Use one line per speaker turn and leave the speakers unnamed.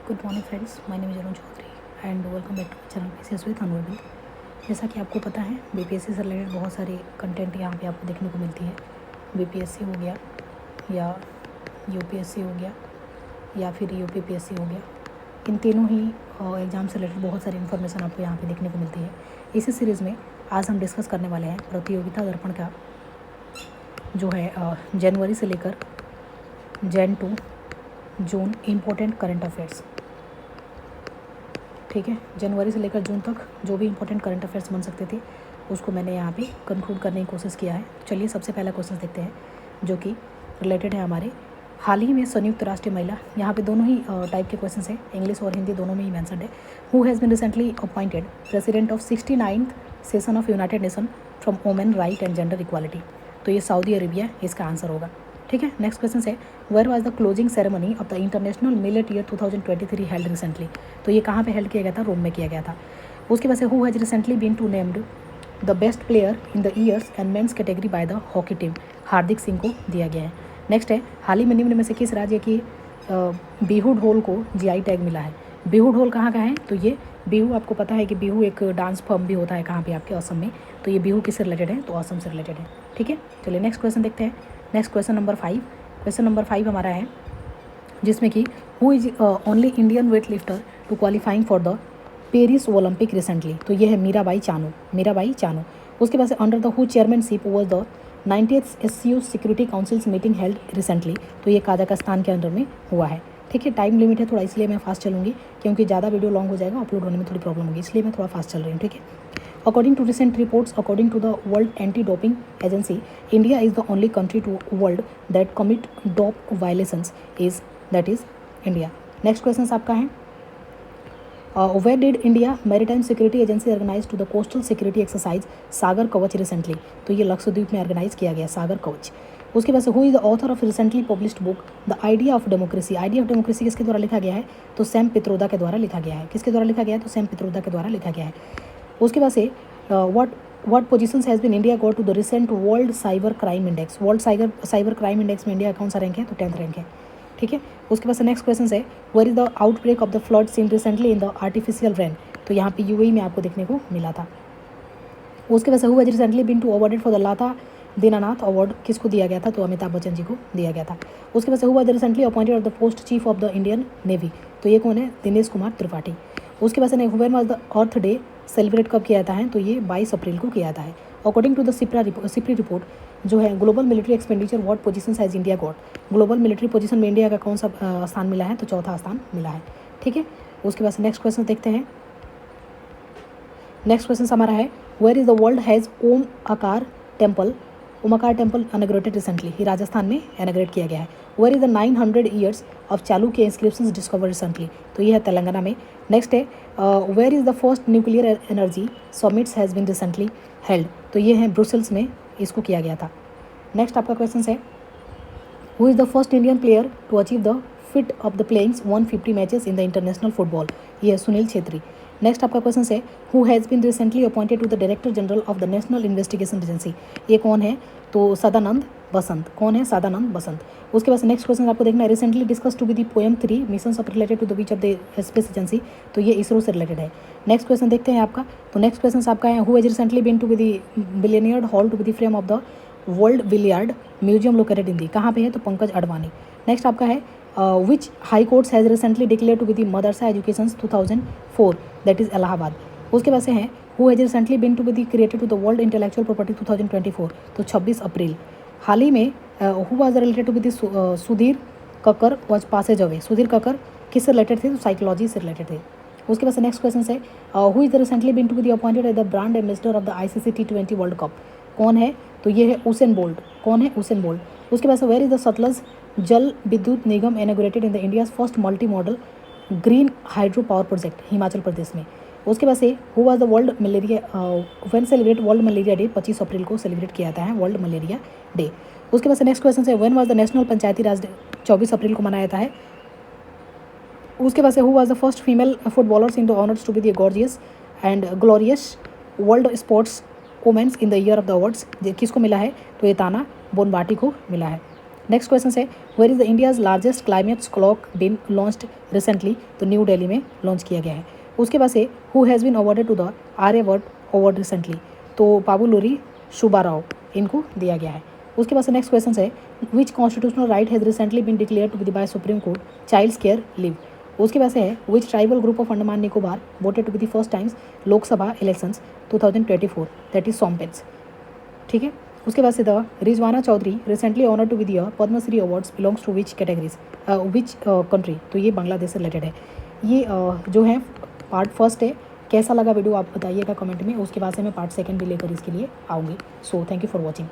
Good morning friends, my name is Arun Chaudhary and welcome back to channel PCS with nonverbal. जैसा कि आपको पता है, बीपीएससी से रिलेटेड बहुत सारे कंटेंट यहाँ पे आपको देखने को मिलती है। बीपीएससी हो गया या यूपीएससी हो गया या फिर यूपीपीएससी हो गया, इन तीनों ही एग्ज़ाम से रिलेटेड बहुत सारी इन्फॉर्मेशन आपको यहाँ पे देखने को मिलती है। इसी सीरीज़ में आज हम डिस्कस करने वाले हैं प्रतियोगिता दर्पण का जो है जनवरी से लेकर Jan to June important current affairs. ठीक है, जनवरी से लेकर जून तक जो भी इम्पोर्टेंट करंट अफेयर्स बन सकते थे उसको मैंने यहाँ पे कंक्लूड करने की कोशिश किया है। चलिए सबसे पहला क्वेश्चन देखते हैं जो कि रिलेटेड है हमारे हाल ही में संयुक्त राष्ट्र महिला। यहाँ पे दोनों ही टाइप के क्वेश्चन है, इंग्लिश और हिंदी दोनों में ही मैंसनड है। Who has been recently appointed president of 69th session of United Nation from women right and gender equality. तो ये सऊदी अरेबिया इसका आंसर होगा। ठीक है, नेक्स्ट क्वेश्चन है where was the closing ceremony of the international millet year 2023 held recently. तो ये कहाँ पे हेल्ड किया गया था? रोम में किया गया था। उसके बाद से who has recently been to named the best player in the years and men's category by the hockey team. Hardik Singh को दिया गया है। नेक्स्ट है हाल ही में निम्न में से किस राज्य की बिहू ढोल को जीआई टैग मिला है? बिहू ढोल कहाँ का है? तो ये बिहू, आपको पता है कि बिहू एक डांस फॉर्म भी होता है कहाँ पे? आपके असम में। तो ये बिहू किससे रिलेटेड है? तो असम से रिलेटेड है। ठीक है, चलिए नेक्स्ट क्वेश्चन देखते हैं। Next question number 5। Question number 5 हमारा है जिसमें कि who is only Indian weight lifter to qualifying for the Paris Olympic recently. तो ये है मीराबाई चानू। उसके बाद से under the who chairmanship was the 90th SCO security councils meeting held recently. तो ये काजाकिस्तान के अंडर में हुआ है। ठीक है, टाइम लिमिट है थोड़ा, इसलिए मैं फास्ट चलूँगी क्योंकि ज़्यादा वीडियो लॉन्ग हो जाएगा, अपलोड होने में थोड़ी प्रॉब्लम होगी, इसलिए मैं थोड़ा फास्ट चल रही हूँ। ठीक है, according to recent reports, according to the World Anti-Doping Agency, India is the only country to world that commit dope violations that is India. Next question आपका है where did India Maritime Security Agency organize to the coastal security exercise सागर कवच recently। तो ये लक्षद्वीप में organise किया गया सागर कवच। उसके बाद से who is the author of recently published book the idea of democracy. Idea of democracy किसके द्वारा लिखा गया है? तो सैम पित्रोदा के द्वारा लिखा गया है। किसके द्वारा लिखा गया है? तो सैम पित्रोदा के द्वारा लिखा गया है। उसके बाद से what positions has been India got to the recent world cyber crime index. World cyber crime index में इंडिया कौन सा रैंक है? तो 10th रैंक है। ठीक है, उसके बाद से नेक्स्ट क्वेश्चन है where is the outbreak of the flood seen recently in the artificial rain. तो यहाँ पे यूएई में आपको देखने को मिला था। उसके बाद से who has recently been to awarded for the Lata Dinanath award. किसको दिया गया था? तो अमिताभ बच्चन जी को दिया गया था। उसके बाद से who was recently appointed of the post chief of the Indian navy. तो ये कौन है? दिनेश कुमार त्रिपाठी। उसके बाद से when was the earth day celebrate कब किया जाता है? तो ये 22 अप्रैल को किया जाता है। According to the SIPRI report जो है global military expenditure what position has India got. Global military position में इंडिया का कौन सा स्थान मिला है? तो 4था स्थान मिला है। ठीक है, उसके बाद से नेक्स्ट क्वेश्चन देखते हैं। नेक्स्ट क्वेश्चन हमारा है where is the world has Omkar temple inaugurated recently. ये राजस्थान में इनॉग्रेट किया गया है। Where is the 900 years of Chalukya inscriptions discover recently. तो ये है तेलंगाना में। नेक्स्ट है where is the first nuclear energy summits has been recently held. तो ये है ब्रुसेल्स में इसको किया गया था। नेक्स्ट आपका क्वेश्चन है who is the first Indian player to achieve the feat of the playings 150 matches in the international football. ये है सुनील छेत्री। नेक्स्ट आपका क्वेश्चन है who has been recently appointed to the director general of the national investigation agency. ये कौन है? तो सदानंद बसंत। कौन है? सदानंद बसंत। उसके बाद नेक्स्ट क्वेश्चन आपको देखना है recently discuss to be the poem 3 missions of related to the beach of the space agency. तो ये इसरो से रिलेटेड है। नेक्स्ट क्वेश्चन देखते हैं आपका। तो नेक्स्ट क्वेश्चन आपका है who has recently been to be the billionaired hall to be the frame of the world billiard museum located in the. कहाँ पे है? तो पंकज अडवाणी। नेक्स्ट आपका है which high courts has recently declare to be the madrasa education 2004 that is Allahabad. उसके बाद से हैं who has recently been to be the created to the world intellectual property 2024। तो 26 अप्रैल। हाल ही में who was related to be the Sudhir Kakkar was passes away. Sudhir Kakkar किससे related थे? तो साइकोलॉजी से रिलेटेड थे। उसके बाद से नेक्स्ट क्वेश्चन है who is recently been to be the appointed as the brand ambassador of the ICC T20 world cup. कौन है? तो ये है उसेन बोल्ट। कौन है? Usain Bolt. उसके बाद से where is the Sutlej Jal Vidyut Nigam inaugurated in the India's first multi modal green hydro power project Himachal Pradesh में। उसके बाद से who was the world malaria when celebrate world malaria day 25 अप्रैल को सेलिब्रेट किया जाता है वर्ल्ड मलेरिया डे। उसके बाद से नेक्स्ट क्वेश्चन है when was the national Panchayati Raj day 24 अप्रैल को मनाया जाता है। उसके बाद से who was the first female footballers in the honours to be the gorgeous and glorious world sports women's in the year of the awards. किसको मिला है? तो ये ताना बोनबाटी को मिला है। नेक्स्ट क्वेश्चन है where is the India's largest climate clock been launched recently, तो न्यू दिल्ली में लॉन्च किया गया है। उसके बाद से who has been awarded to the Aryabhatta award recently, तो पाबुलोरी सुब्बाराव इनको दिया गया है। उसके बाद से नेक्स्ट क्वेश्चन है which constitutional right has recently been declare to be by supreme court child's care leave. उसके बाद से है which tribal group of Andaman Nicobar voted to be the first times Lok Sabha elections 2024, that is Shompens. ठीक है। उसके बाद से the Rizwana Chaudhary recently honour to be the Padma Shri awards belongs to which categories which country, तो ये बांग्लादेश से रिलेटेड है। ये जो है पार्ट फर्स्ट है। कैसा लगा वीडियो आप बताइएगा कमेंट में। उसके बाद से मैं पार्ट सेकंड भी लेकर इसके लिए आऊँगी। So thank you for watching.